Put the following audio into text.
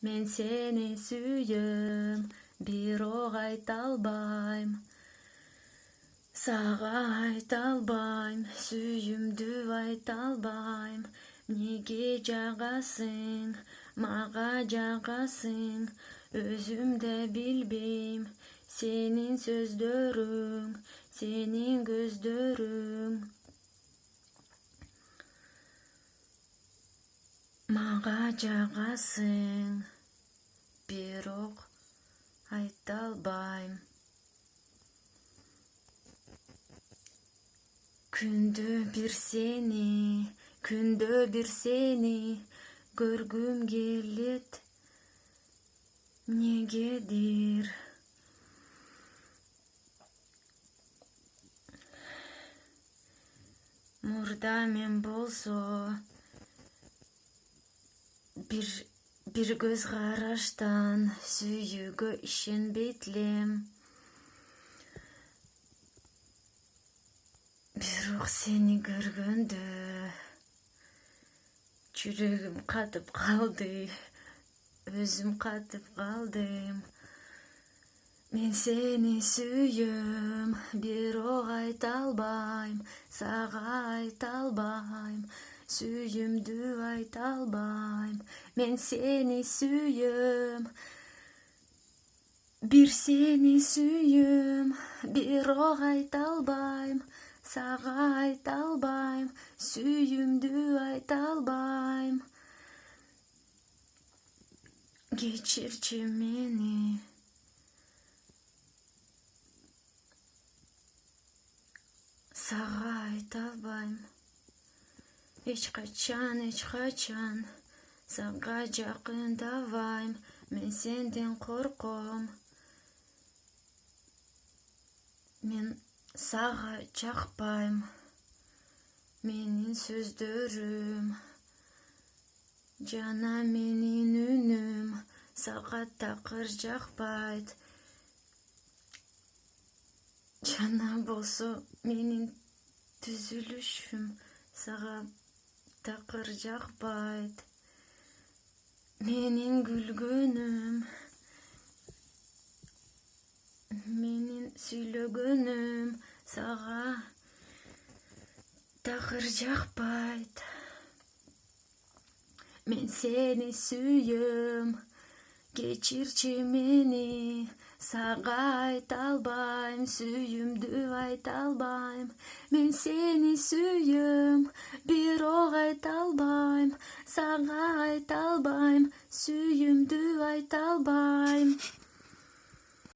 Мен сени сүйөм, бирок айта албайм. Сага айта албайм, сүйүмдү айта албайм. Неге жагасың, мага жагасың, өзүм да билбейм. Сенин сөздөрүң, сенин көздөрүң мага жагасың, бирок айта албайм. Күндө бир сени көргүм келет, негедир. Мурда мен болсо бир көз караштан сүйүүгө ишенбейт элем. Бирок сени көргөндө жүрөгүм катып калды, өзүм катып калдым. Мен сени сүйөм, бирок айта албайм. Сага айта албайм, сүйүмдү айта албайм. Мен сени сүйөм, бир сени сүйөм, бирок айта албайм. Сага айта албайм, сүйүмдү айта албайм. Кечирчи мени. Сага айта албайм. Эч качан сага жакындабайм. Мен сенден корком. Мен сага жакпайм. Менин сөздөрүм жана менин үнүм сага такыр жакпайт. Жана болсо менин түзүлүшүм сага такыр жакпайт. Менин күлгөнүм, менин сүйлөгөнүм сага такыр жакпайт. Мен сени сүйөм, кечирчи мени. Сага айта албайм, сүйүмдү айта албайм. Мен сени сүйөм, бирок айта албайм. Сага айта албайм, сүйүмдү айта албайм.